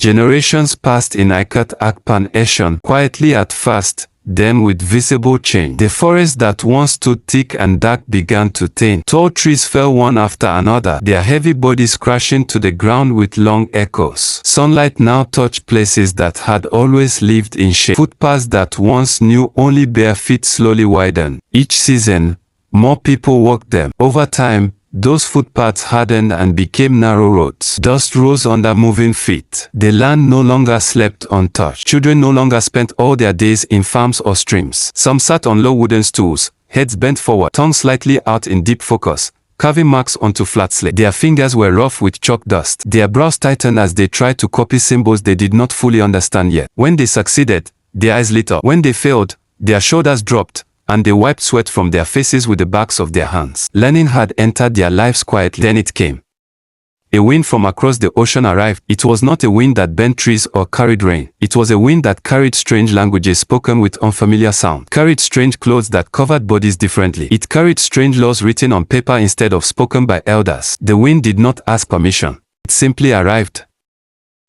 Generations passed in Ikat Akpan Eshan, quietly at first, then with visible change. The forest that once stood thick and dark began to thin. Tall trees fell one after another, their heavy bodies crashing to the ground with long echoes. Sunlight now touched places that had always lived in shade. Footpaths that once knew only bare feet slowly widened. Each season, more people walked them. Over time, those footpaths hardened and became narrow roads. Dust rose under moving feet. The land no longer slept untouched. Children no longer spent all their days in farms or streams. Some sat on low wooden stools, heads bent forward, tongues slightly out in deep focus, carving marks onto flat slate. Their fingers were rough with chalk dust. Their brows tightened as they tried to copy symbols they did not fully understand yet. When they succeeded, their eyes lit up. When they failed, their shoulders dropped, and they wiped sweat from their faces with the backs of their hands. Learning had entered their lives quietly. Then it came. A wind from across the ocean arrived. It was not a wind that bent trees or carried rain. It was a wind that carried strange languages spoken with unfamiliar sound, carried strange clothes that covered bodies differently. It carried strange laws written on paper instead of spoken by elders. The wind did not ask permission. It simply arrived.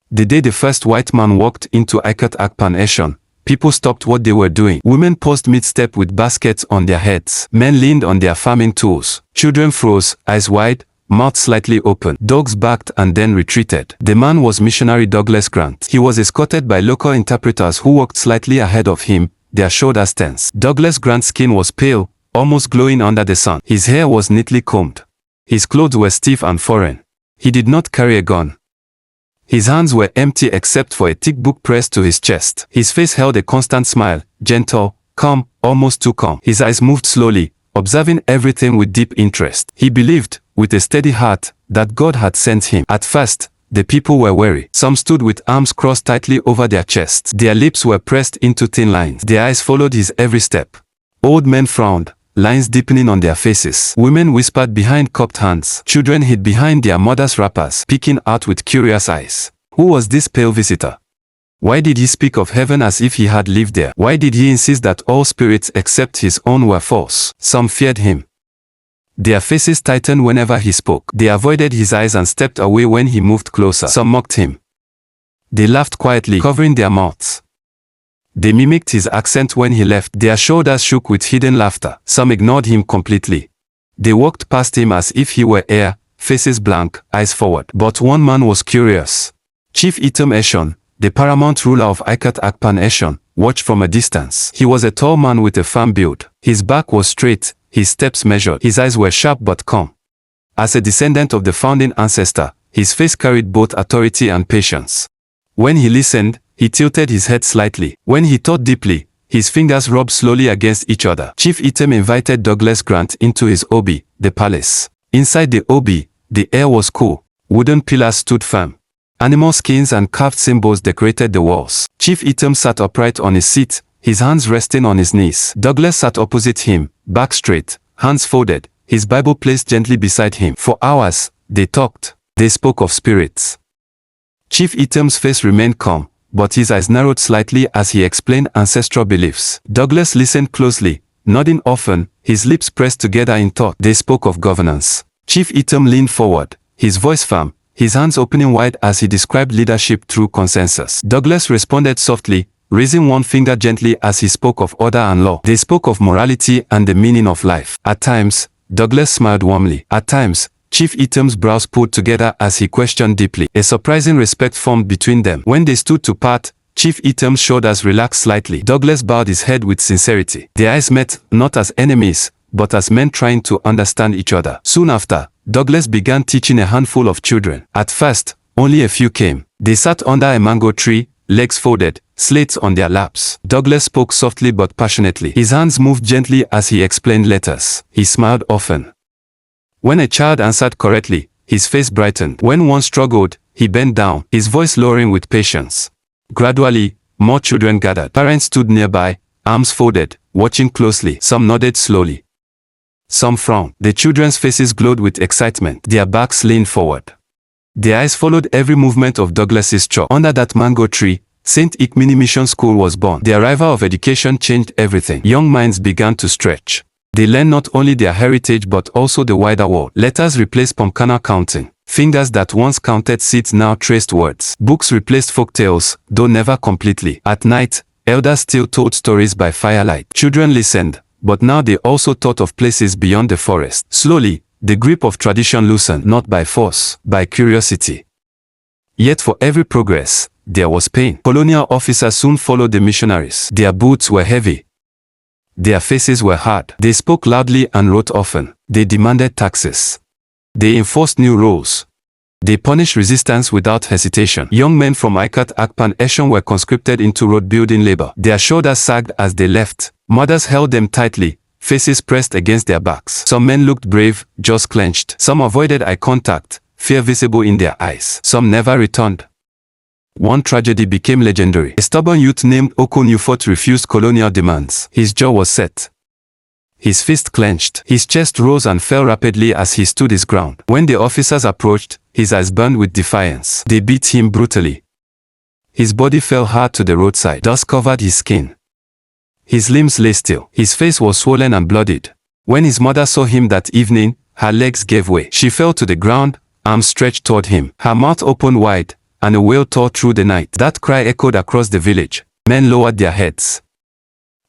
The day the first white man walked into Ikat Akpan Eshan, people stopped what they were doing. Women paused mid-step with baskets on their heads. Men leaned on their farming tools. Children froze, eyes wide, mouth slightly open. Dogs barked and then retreated. The man was missionary Douglas Grant. He was escorted by local interpreters who walked slightly ahead of him, their shoulders tense. Douglas Grant's skin was pale, almost glowing under the sun. His hair was neatly combed. His clothes were stiff and foreign. He did not carry a gun. His hands were empty except for a thick book pressed to his chest. His face held a constant smile, gentle, calm, almost too calm. His eyes moved slowly, observing everything with deep interest. He believed, with a steady heart, that God had sent him. At first, the people were wary. Some stood with arms crossed tightly over their chests. Their lips were pressed into thin lines. Their eyes followed his every step. Old men frowned, lines deepening on their faces. Women whispered behind cupped hands. Children hid behind their mothers' wrappers, peeking out with curious eyes. Who was this pale visitor? Why did he speak of heaven as if he had lived there? Why did he insist that all spirits except his own were false? Some feared him. Their faces tightened whenever he spoke. They avoided his eyes and stepped away when he moved closer. Some mocked him. They laughed quietly, covering their mouths. They mimicked his accent when he left. Their shoulders shook with hidden laughter. Some ignored him completely. They walked past him as if he were air, faces blank, eyes forward. But one man was curious. Chief Itam Eshan, the paramount ruler of Ikat Akpan Eshan, watched from a distance. He was a tall man with a firm build. His back was straight, his steps measured. His eyes were sharp but calm. As a descendant of the founding ancestor, his face carried both authority and patience. When he listened, he tilted his head slightly. When he thought deeply, his fingers rubbed slowly against each other. Chief Itam invited Douglas Grant into his obi, the palace. Inside the obi, the air was cool. Wooden pillars stood firm. Animal skins and carved symbols decorated the walls. Chief Itam sat upright on his seat, his hands resting on his knees. Douglas sat opposite him, back straight, hands folded, his Bible placed gently beside him. For hours, they talked. They spoke of spirits. Chief Itam's face remained calm, but his eyes narrowed slightly as he explained ancestral beliefs. Douglas listened closely, nodding often, his lips pressed together in thought. They spoke of governance. Chief Itam leaned forward, his voice firm, his hands opening wide as he described leadership through consensus. Douglas responded softly, raising one finger gently as he spoke of order and law. They spoke of morality and the meaning of life. At times, Douglas smiled warmly. At times, Chief Itam's brows pulled together as he questioned deeply. A surprising respect formed between them. When they stood to part, Chief Itam's shoulders relaxed slightly. Douglas bowed his head with sincerity. Their eyes met, not as enemies, but as men trying to understand each other. Soon after, Douglas began teaching a handful of children. At first, only a few came. They sat under a mango tree, legs folded, slates on their laps. Douglas spoke softly but passionately. His hands moved gently as he explained letters. He smiled often. When a child answered correctly, his face brightened. When one struggled, he bent down, his voice lowering with patience. Gradually, more children gathered. Parents stood nearby, arms folded, watching closely. Some nodded slowly. Some frowned. The children's faces glowed with excitement. Their backs leaned forward. Their eyes followed every movement of Douglas's chalk. Under that mango tree, St. Ikmini Mission School was born. The arrival of education changed everything. Young minds began to stretch. They learned not only their heritage but also the wider world. Letters replaced Pomkana counting. Fingers that once counted seeds now traced words. Books replaced folktales, though never completely. At night, elders still told stories by firelight. Children listened, but now they also thought of places beyond the forest. Slowly, the grip of tradition loosened, not by force, by curiosity. Yet for every progress, there was pain. Colonial officers soon followed the missionaries. Their boots were heavy. Their faces were hard. They spoke loudly and wrote often. They demanded taxes. They enforced new rules. They punished resistance without hesitation. Young men from Ikat Akpan Eshon were conscripted into road-building labor. Their shoulders sagged as they left. Mothers held them tightly, faces pressed against their backs. Some men looked brave, jaws clenched. Some avoided eye contact, fear visible in their eyes. Some never returned. One tragedy became legendary. A stubborn youth named Oko Newfort refused colonial demands. His jaw was set. His fist clenched. His chest rose and fell rapidly as he stood his ground. When the officers approached, his eyes burned with defiance. They beat him brutally. His body fell hard to the roadside. Dust covered his skin. His limbs lay still. His face was swollen and bloodied. When his mother saw him that evening, her legs gave way. She fell to the ground, arms stretched toward him. Her mouth opened wide, and a wail tore through the night. That cry echoed across the village. Men lowered their heads.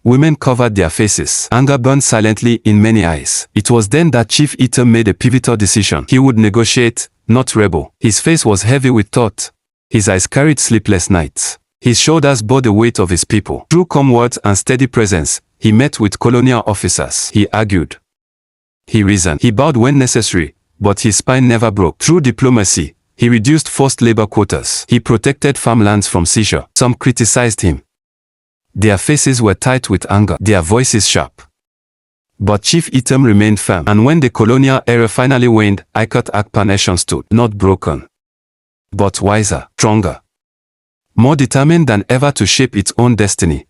Women covered their faces. Anger burned silently in many eyes. It was then that Chief Eater made a pivotal decision. He would negotiate, not rebel. His face was heavy with thought. His eyes carried sleepless nights. His shoulders bore the weight of his people. Through calm words and steady presence, he met with colonial officers. He argued. He reasoned. He bowed when necessary, but his spine never broke. Through diplomacy, he reduced forced labor quotas. He protected farmlands from seizure. Some criticized him. Their faces were tight with anger, their voices sharp. But Chief Item remained firm, and when the colonial era finally waned, Ikat Akpan Eshon stood, not broken, but wiser, stronger, more determined than ever to shape its own destiny.